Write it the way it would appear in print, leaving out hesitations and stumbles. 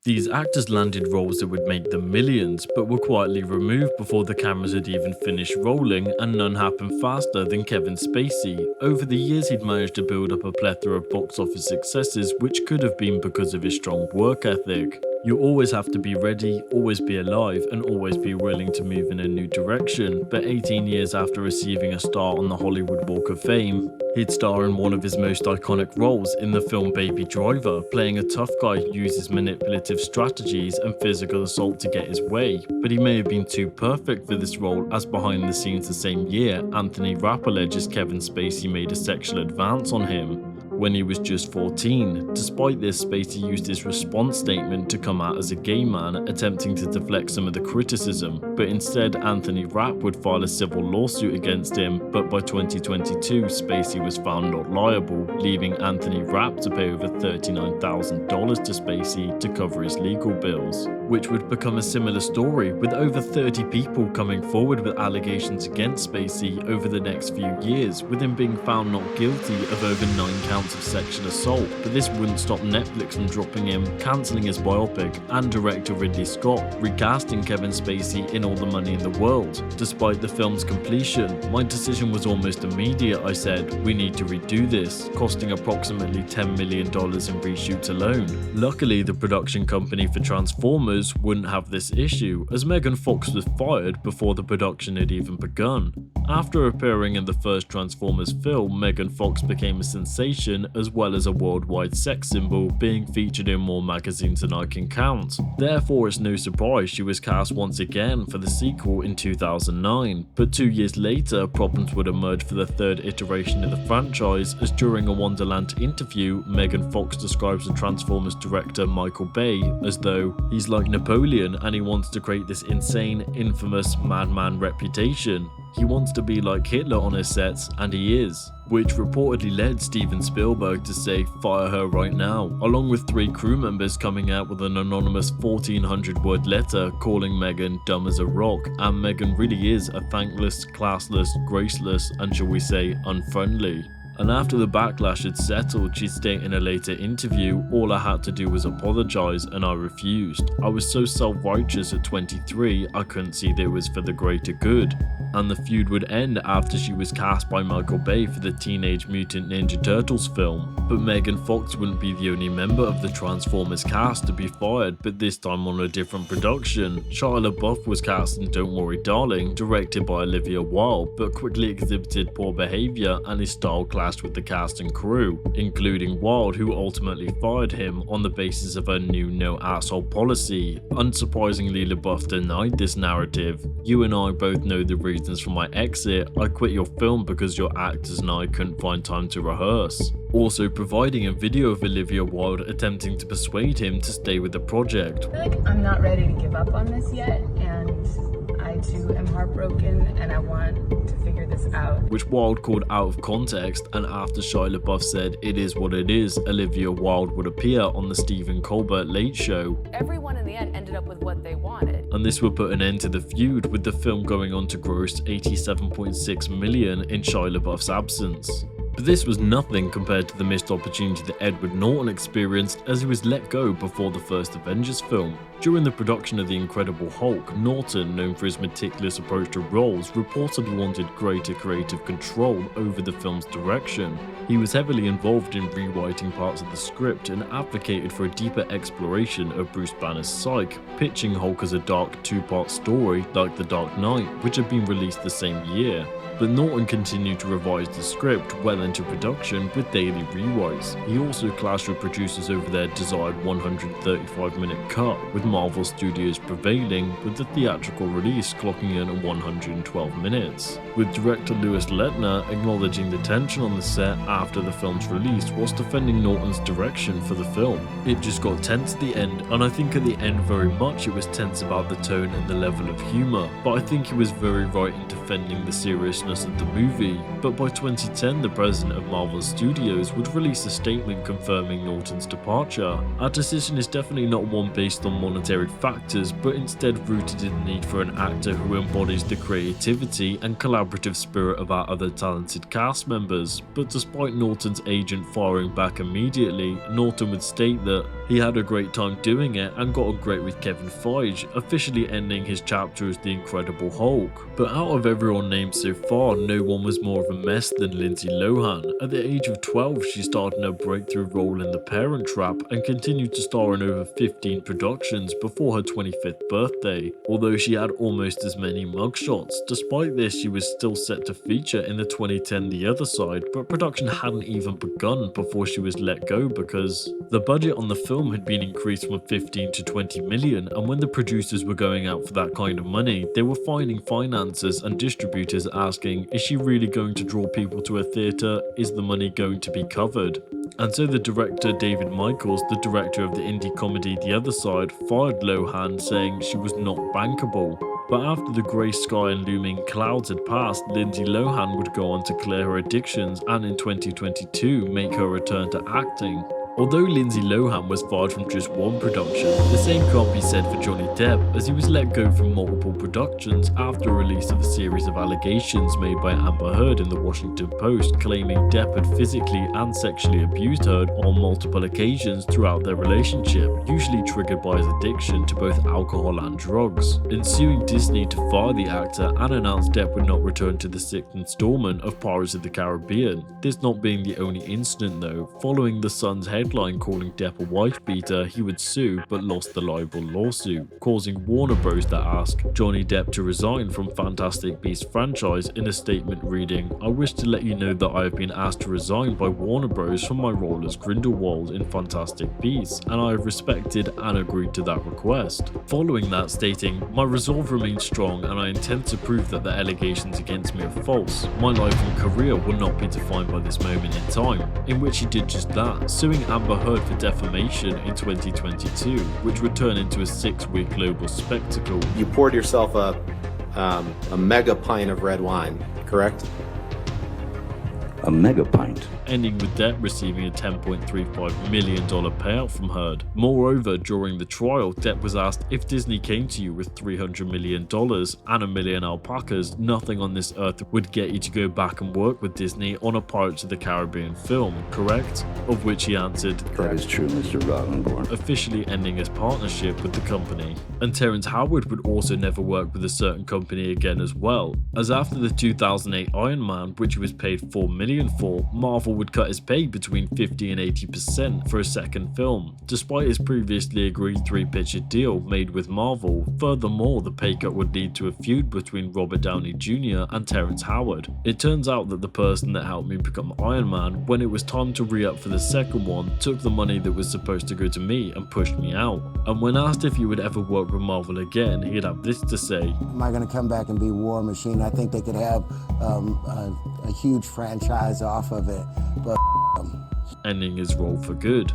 These actors landed roles that would make them millions, but were quietly removed before the cameras had even finished rolling, and none happened faster than Kevin Spacey. Over the years, he'd managed to build up a plethora of box office successes, which could have been because of his strong work ethic. You always have to be ready, always be alive, and always be willing to move in a new direction. But 18 years after receiving a star on the Hollywood Walk of Fame, he'd star in one of his most iconic roles in the film Baby Driver, playing a tough guy who uses manipulative strategies and physical assault to get his way. But he may have been too perfect for this role, as behind the scenes the same year, Anthony Rapp alleges Kevin Spacey made a sexual advance on him when he was just 14. Despite this, Spacey used his response statement to come out as a gay man, attempting to deflect some of the criticism, but instead Anthony Rapp would file a civil lawsuit against him, but by 2022 Spacey was found not liable, leaving Anthony Rapp to pay over $39,000 to Spacey to cover his legal bills, which would become a similar story, with over 30 people coming forward with allegations against Spacey over the next few years, with him being found not guilty of over 9 counts of sexual assault. But this wouldn't stop Netflix from dropping him, cancelling his biopic, and director Ridley Scott recasting Kevin Spacey in All the Money in the World. Despite the film's completion, my decision was almost immediate. I said, we need to redo this, costing approximately $10 million in reshoots alone. Luckily, the production company for Transformers wouldn't have this issue, as Megan Fox was fired before the production had even begun. After appearing in the first Transformers film, Megan Fox became a sensation, as well as a worldwide sex symbol, being featured in more magazines than I can count. Therefore, it's no surprise she was cast once again for the sequel in 2009, but 2 years later, problems would emerge for the third iteration of the franchise, as during a Wonderland interview, Megan Fox describes the Transformers director Michael Bay as though he's like Napoleon and he wants to create this insane, infamous madman reputation. He wants to be like Hitler on his sets, and he is, which reportedly led Steven Spielberg to say, fire her right now, along with 3 crew members coming out with an anonymous 1,400-word letter calling Megan dumb as a rock, and Megan really is a thankless, classless, graceless, and shall we say, unfriendly. And after the backlash had settled, she'd state in a later interview, all I had to do was apologise and I refused. I was so self-righteous at 23, I couldn't see that it was for the greater good. And the feud would end after she was cast by Michael Bay for the Teenage Mutant Ninja Turtles film. But Megan Fox wouldn't be the only member of the Transformers cast to be fired, but this time on a different production. Shia LaBeouf was cast in Don't Worry Darling, directed by Olivia Wilde, but quickly exhibited poor behaviour and his style clashed with the cast and crew, including Wilde, who ultimately fired him on the basis of her new no asshole policy. Unsurprisingly, LaBeouf denied this narrative. You and I both know the reasons for my exit. I quit your film because your actors and I couldn't find time to rehearse. Also providing a video of Olivia Wilde attempting to persuade him to stay with the project. I feel like I'm not ready to give up on this yet, and I too am heartbroken and I want to figure this out. Which Wilde called out of context, and after Shia LaBeouf said it is what it is, Olivia Wilde would appear on the Stephen Colbert Late Show. Everyone in the end ended up with what they wanted. And this would put an end to the feud, with the film going on to gross $87.6 million in Shia LaBeouf's absence. But this was nothing compared to the missed opportunity that Edward Norton experienced, as he was let go before the first Avengers film. During the production of The Incredible Hulk, Norton, known for his meticulous approach to roles, reportedly wanted greater creative control over the film's direction. He was heavily involved in rewriting parts of the script and advocated for a deeper exploration of Bruce Banner's psyche, pitching Hulk as a dark 2-part story like The Dark Knight, which had been released the same year. But Norton continued to revise the script well into production with daily rewrites. He also clashed with producers over their desired 135-minute cut, with Marvel Studios prevailing, with the theatrical release clocking in at 112 minutes. With director Louis Lettner acknowledging the tension on the set after the film's release whilst defending Norton's direction for the film. It just got tense at the end, and I think at the end very much it was tense about the tone and the level of humour, but I think he was very right in defending the seriousness of the movie. But by 2010, the president of Marvel Studios would release a statement confirming Norton's departure. Our decision is definitely not one based on monetary factors, but instead rooted in the need for an actor who embodies the creativity and collaborative spirit of our other talented cast members. But despite Norton's agent firing back immediately, Norton would state that He had a great time doing it and got on great with Kevin Feige, officially ending his chapter as the Incredible Hulk. But out of everyone named so far, no one was more of a mess than Lindsay Lohan. At the age of 12, she started her breakthrough role in The Parent Trap and continued to star in over 15 productions before her 25th birthday, although she had almost as many mugshots. Despite this, she was still set to feature in the 2010 The Other Side, but production hadn't even begun before she was let go because the budget on the film had been increased from 15 to 20 million, and when the producers were going out for that kind of money, they were finding financiers and distributors asking, is she really going to draw people to a theatre? Is the money going to be covered? And so the director David Michaels, the director of the indie comedy The Other Side, fired Lohan, saying she was not bankable. But after the grey sky and looming clouds had passed, Lindsay Lohan would go on to clear her addictions and in 2022 make her return to acting. Although Lindsay Lohan was fired from just one production, the same can't be said for Johnny Depp, as he was let go from multiple productions after a release of a series of allegations made by Amber Heard in the Washington Post, claiming Depp had physically and sexually abused Heard on multiple occasions throughout their relationship, usually triggered by his addiction to both alcohol and drugs, ensuing Disney to fire the actor and announce Depp would not return to the 6th installment of Pirates of the Caribbean. This not being the only incident though. Following the Sun's headline calling Depp a wife beater, he would sue but lost the libel lawsuit, causing Warner Bros. To ask Johnny Depp to resign from Fantastic Beasts franchise in a statement reading, "I wish to let you know that I have been asked to resign by Warner Bros. From my role as Grindelwald in Fantastic Beasts, and I have respected and agreed to that request." Following that, stating, "My resolve remains strong and I intend to prove that the allegations against me are false. My life and career will not be defined by this moment in time," in which he did just that, suing Amber Heard for defamation in 2022, which would turn into a 6-week global spectacle. You poured yourself a mega pint of red wine, correct? A mega pint. Ending with Depp receiving a $10.35 million payout from Heard. Moreover, during the trial, Depp was asked, if Disney came to you with $300 million and 1,000,000 alpacas, nothing on this earth would get you to go back and work with Disney on a Pirates of the Caribbean film, correct? Of which he answered, That is true, Mr. Rottenborn. officially ending his partnership with the company. And Terrence Howard would also never work with a certain company again as well, as after the 2008 Iron Man, which he was paid $4 million for, Marvel would cut his pay between 50 and 80% for a second film, despite his previously agreed 3-picture deal made with Marvel. Furthermore, the pay cut would lead to a feud between Robert Downey Jr. and Terrence Howard. It turns out that the person that helped me become Iron Man, when it was time to re-up for the second one, took the money that was supposed to go to me and pushed me out. And when asked if he would ever work with Marvel again, he'd have this to say, "Am I going to come back and be War Machine? I think they could have a huge franchise off of it, but ending his role for good.